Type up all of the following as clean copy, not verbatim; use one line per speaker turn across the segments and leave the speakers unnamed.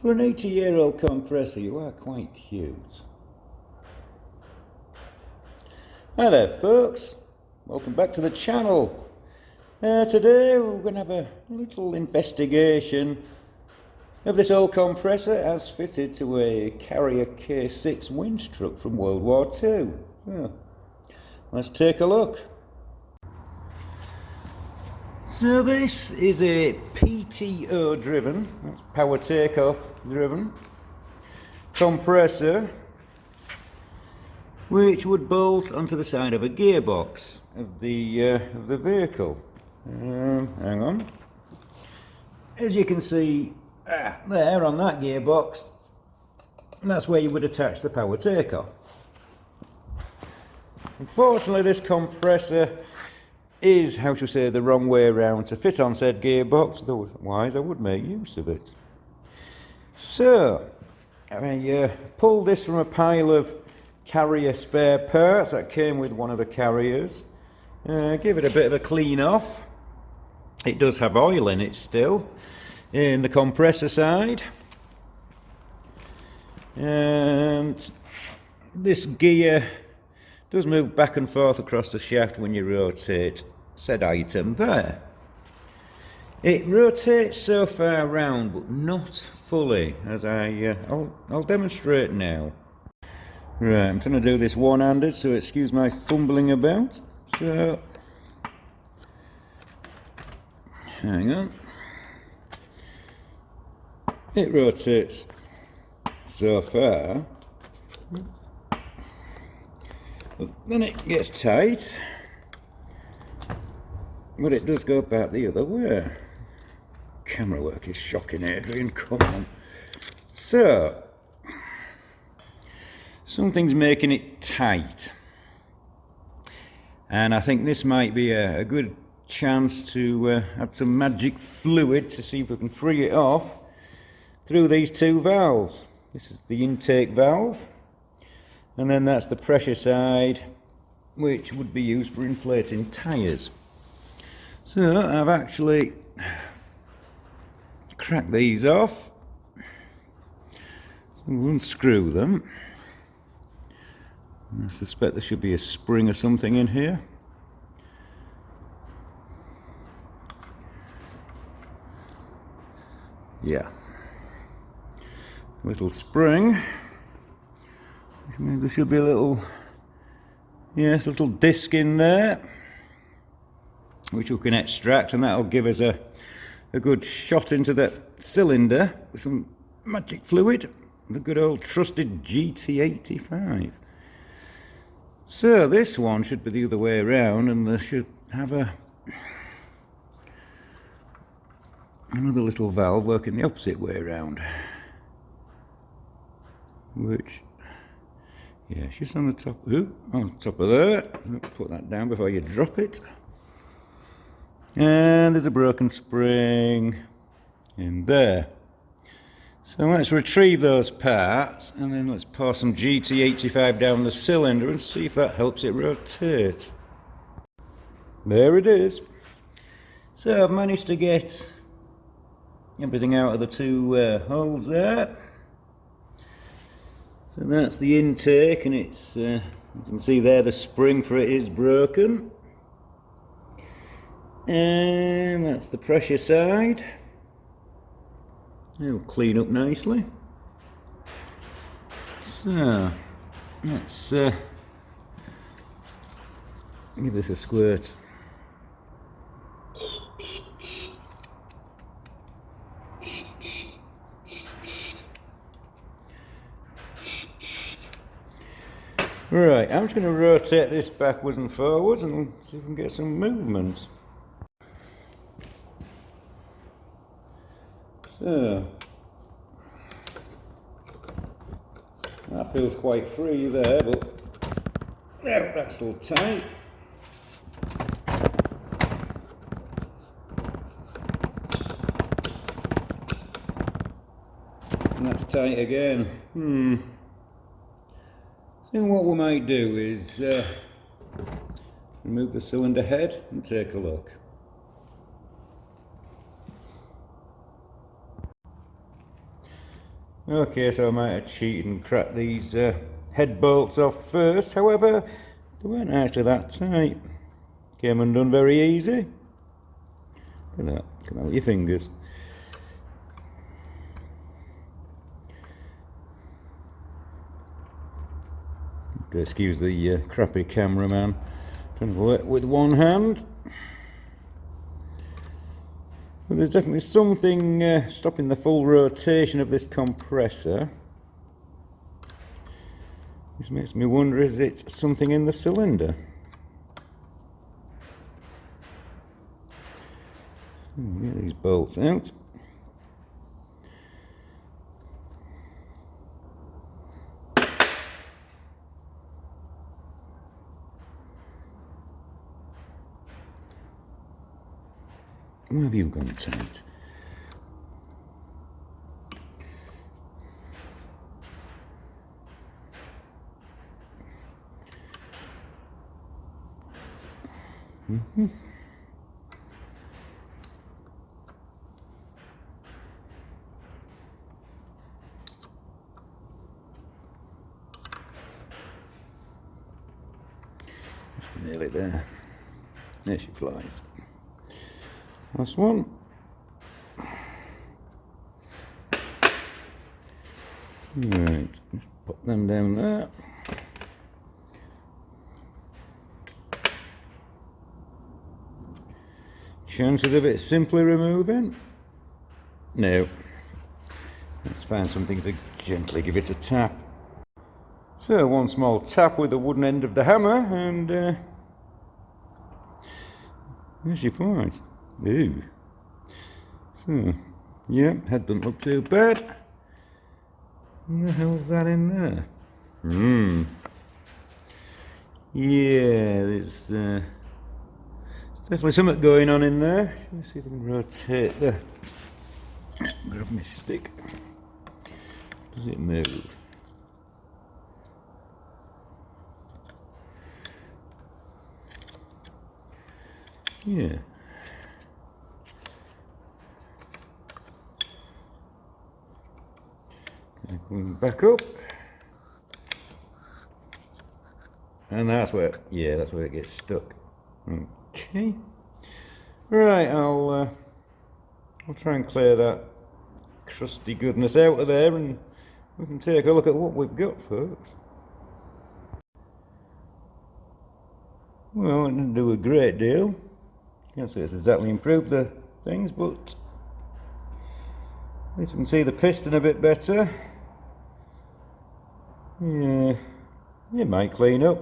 For an 80-year-old compressor, you are quite cute. Hi there folks, welcome back to the channel. Today we're going to have a little investigation of this old compressor as fitted to a Karrier K6 winch truck from World War II. So, let's take a look. So this is a P.T.O driven, that's power takeoff driven, compressor which would bolt onto the side of a gearbox of the vehicle. Hang on. As you can see there on that gearbox, that's where you would attach the power takeoff. Unfortunately, this compressor is, how shall I say, the wrong way around to fit on said gearbox, otherwise I would make use of it. So, I pulled this from a pile of Karrier spare parts that came with one of the Karriers. Give it a bit of a clean off. It does have oil in it still, in the compressor side. And this gear does move back and forth across the shaft when you rotate said item there. It rotates so far round, but not fully, as I'll demonstrate now. Right, I'm trying to do this one-handed, so excuse my fumbling about. So, hang on. It rotates so far, but then it gets tight, but it does go back the other way. Camera work is shocking, Adrian, come on. So, something's making it tight, and I think this might be a good chance to add some magic fluid to see if we can free it off through these two valves. This is the intake valve, and then that's the pressure side, which would be used for inflating tyres. So I've actually cracked these off, we'll unscrew them. I suspect there should be a spring or something in here. Yeah, little spring, which means there should be a little, yes, little disc in there, which we can extract, and that'll give us a good shot into the cylinder with some magic fluid, the good old trusted GT85. So this one should be the other way around, and they should have another little valve working the opposite way around, which, yeah, it's just on the top. On top of there. Put that down before you drop it. And there's a broken spring in there. So let's retrieve those parts, and then let's pour some GT85 down the cylinder and see if that helps it rotate. There it is. So I've managed to get everything out of the two holes there. So that's the intake, and it's, you can see there the spring for it is broken. And that's the pressure side. It'll clean up nicely. So let's give this a squirt. Right, I'm just going to rotate this backwards and forwards and see if we can get some movement. So, that feels quite free there, but that's all tight. And that's tight again. So what we might do is remove the cylinder head and take a look. Okay, so I might have cheated and cracked these head bolts off first. However, they weren't actually that tight. Came undone very easy. Look at that. Come out with your fingers. Excuse the crappy cameraman. Trying to work with one hand. But there's definitely something stopping the full rotation of this compressor. Which makes me wonder, is it something in the cylinder? Get these bolts out. Where have you gone tight? Just nearly there. There she flies. Last one. Right, just pop them down there. Chances of it simply removing? No. Let's find something to gently give it a tap. So, one small tap with the wooden end of the hammer, and there she flies. Ooh. So, yeah, head doesn't look too bad. What the hell's that in there? Yeah, there's definitely something going on in there. Let's see if I can rotate the. Grab my stick. Does it move? Yeah. Going back up. And that's where, yeah, that's where it gets stuck. Okay. Right, I'll try and clear that crusty goodness out of there, and we can take a look at what we've got, folks. Well, it didn't do a great deal. Can't say it's exactly improved the things, but at least we can see the piston a bit better. Yeah, it might clean up.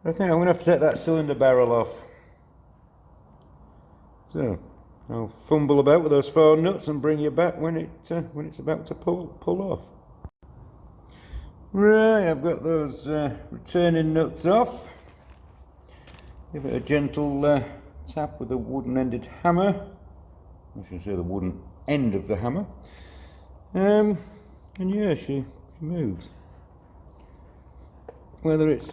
I think I'm going to have to take that cylinder barrel off. So, I'll fumble about with those 4 nuts and bring you back when it's about to pull off. Right, I've got those returning nuts off. Give it a gentle tap with a wooden-ended hammer. I should say the wooden end of the hammer. And yeah, she moves. Whether it's...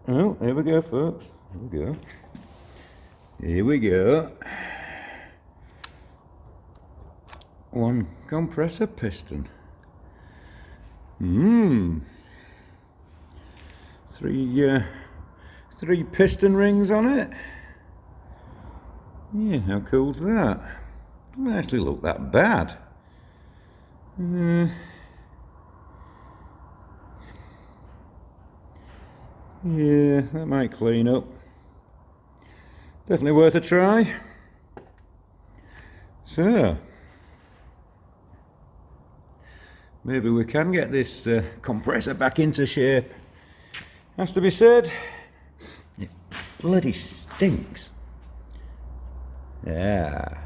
Oh, here we go, folks. Here we go. Here we go. One compressor piston. Three piston rings on it. Yeah, how cool's that? Doesn't actually look that bad. Yeah, that might clean up. Definitely worth a try. So, maybe we can get this compressor back into shape. Has to be said, it bloody stinks. Yeah.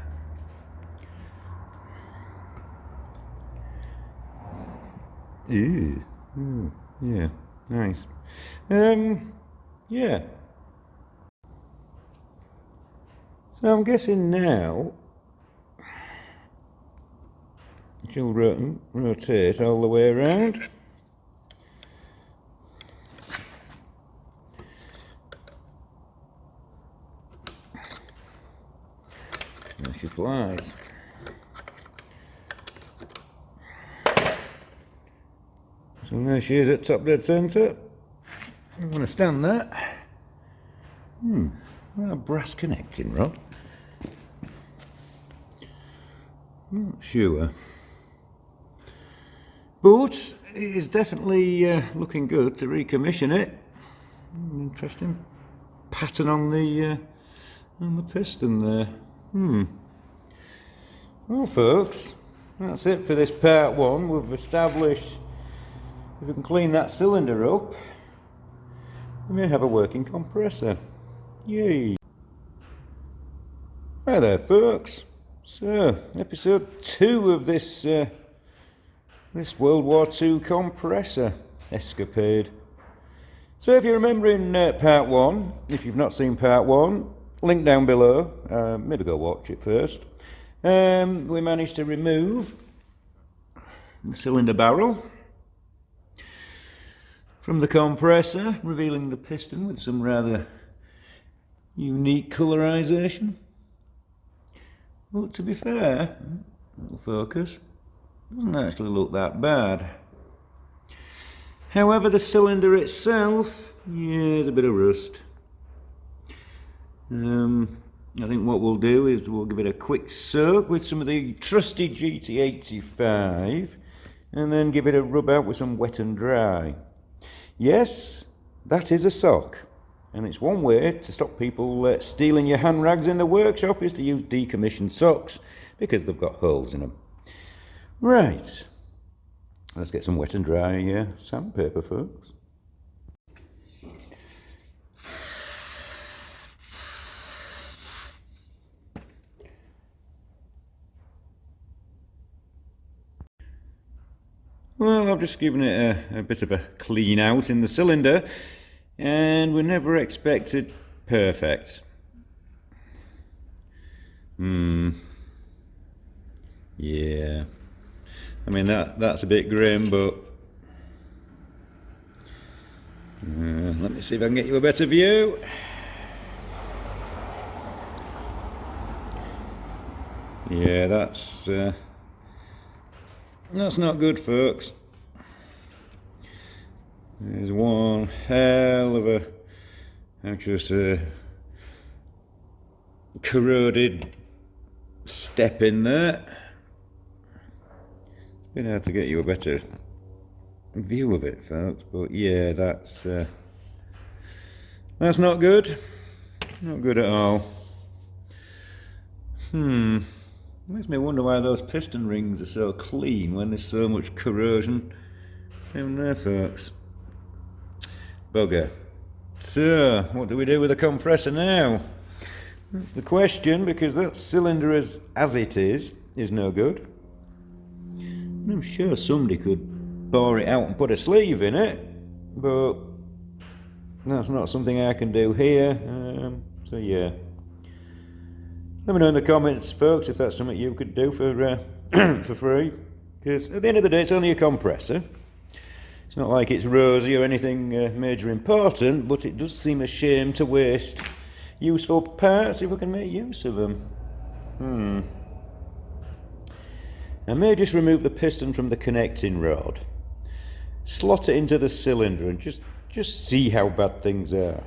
Ew. Yeah, nice. Yeah. So I'm guessing now she'll rotate all the way around. There she flies. So there she is at top dead centre. You want to stand that? Well, a brass connecting rod. Not sure. But it is definitely looking good to recommission it. Interesting pattern on the piston there. Well, folks, that's it for this part one. We've established if we can clean that cylinder up, we may have a working compressor. Yay! Hi there, folks. So, episode 2 of this this World War II compressor escapade. So if you remember in part 1, if you've not seen part 1, link down below, maybe go watch it first. We managed to remove the cylinder barrel from the compressor, revealing the piston with some rather unique colorization. But to be fair, little focus, doesn't actually look that bad. However, the cylinder itself, yeah, there's a bit of rust. I think what we'll do is we'll give it a quick soak with some of the trusty GT85 and then give it a rub out with some wet and dry. Yes, that is a sock, and it's one way to stop people stealing your hand rags in the workshop is to use decommissioned socks because they've got holes in them. Right, let's get some wet and dry sandpaper, folks. Well, I've just given it a bit of a clean out in the cylinder, and we're never expected perfect. Yeah. I mean, that's a bit grim, but let me see if I can get you a better view. Yeah, that's not good, folks. There's one hell of a, corroded step in there. It's been hard to get you a better view of it, folks, but yeah, that's not good. Not good at all. Makes me wonder why those piston rings are so clean when there's so much corrosion down there, folks. Bugger. So, what do we do with the compressor now? That's the question, because that cylinder as it is no good. I'm sure somebody could bore it out and put a sleeve in it, but that's not something I can do here, so yeah. Let me know in the comments, folks, if that's something you could do for for free, because at the end of the day it's only a compressor. It's not like it's rosy or anything major important, but it does seem a shame to waste useful parts if we can make use of them. I may just remove the piston from the connecting rod, slot it into the cylinder and just see how bad things are.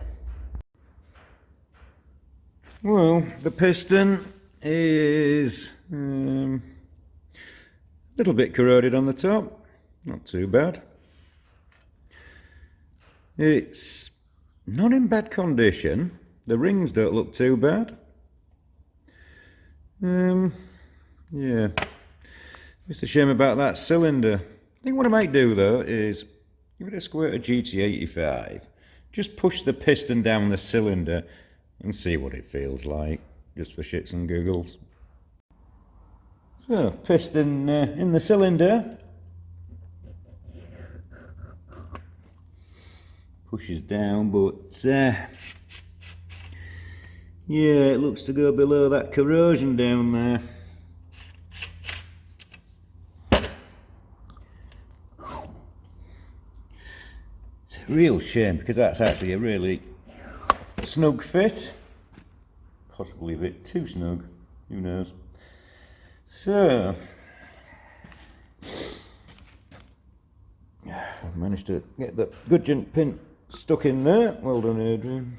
Well, the piston is a little bit corroded on the top, not too bad. It's not in bad condition, the rings don't look too bad. Yeah, just a shame about that cylinder. I think what I might do though is give it a squirt of GT85, just push the piston down the cylinder and see what it feels like, just for shits and giggles. So, piston in the cylinder. Pushes down, but yeah, it looks to go below that corrosion down there. It's a real shame, because that's actually a really snug fit, possibly a bit too snug, who knows. So managed to get the gudgeon pin stuck in there. Well done, Adrian.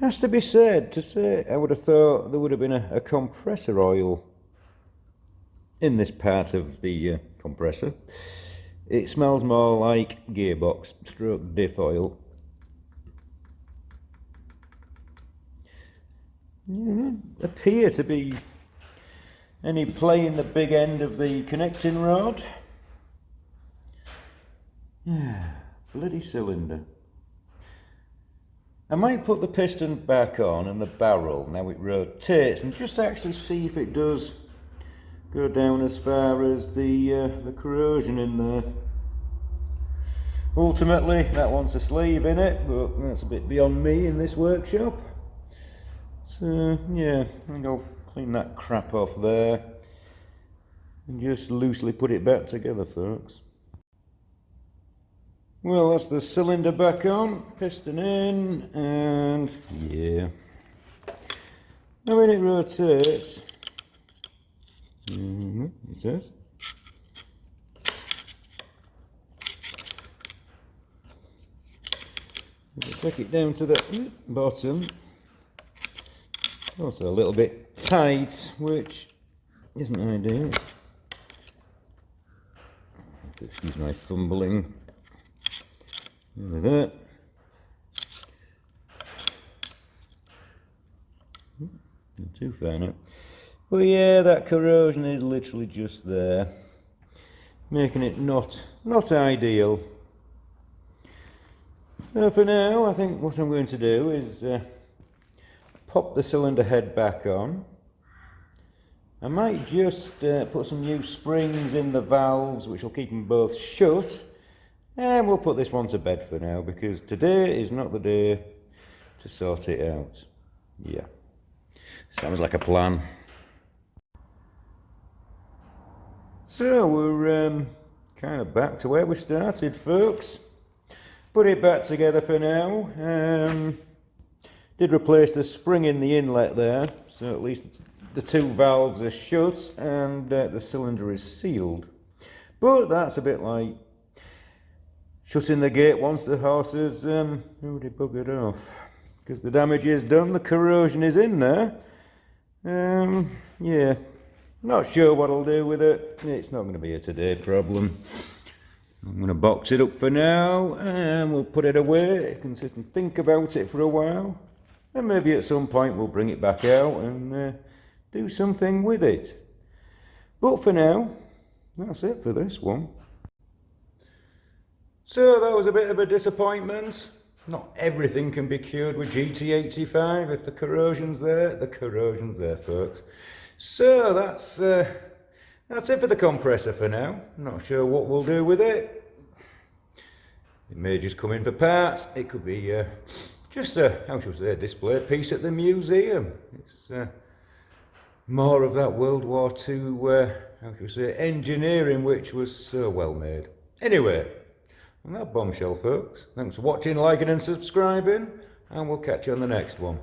Has to be said, I would have thought there would have been a compressor oil in this part of the compressor. It smells more like gearbox stroke diff oil. Appear to be any play in the big end of the connecting rod. Bloody cylinder. I might put the piston back on and the barrel now it rotates and just actually see if it does go down as far as the corrosion in there. Ultimately that wants a sleeve in it, but that's a bit beyond me in this workshop. So yeah, I think I'll clean that crap off there and just loosely put it back together, folks. Well, that's the cylinder back on, piston in, and yeah. I mean, it rotates. It says. Take it down to the bottom. Also a little bit tight, which isn't ideal. Excuse my fumbling. Like that. Not too far now. But yeah, that corrosion is literally just there, making it not ideal. So for now, I think what I'm going to do is pop the cylinder head back on. I might just put some new springs in the valves, which will keep them both shut. And we'll put this one to bed for now, because today is not the day to sort it out. Yeah, sounds like a plan. So we're kind of back to where we started, folks. Put it back together for now. Did replace the spring in the inlet there, so at least the two valves are shut and the cylinder is sealed. But that's a bit like shutting the gate once the horse has already buggered off, because the damage is done, the corrosion is in there. Yeah, not sure what I'll do with it. It's not going to be a today problem. I'm going to box it up for now and we'll put it away. I can sit and think about it for a while, and maybe at some point we'll bring it back out and do something with it. But for now, that's it for this one. So that was a bit of a disappointment. Not everything can be cured with GT85. If the corrosion's there, the corrosion's there, folks. So that's it for the compressor for now. Not sure what we'll do with it. It may just come in for parts. It could be just a, how shall we say, a display piece at the museum. It's more of that World War II, how shall we say, engineering, which was so well made. Anyway, on that bombshell, folks, thanks for watching, liking and subscribing, and we'll catch you on the next one.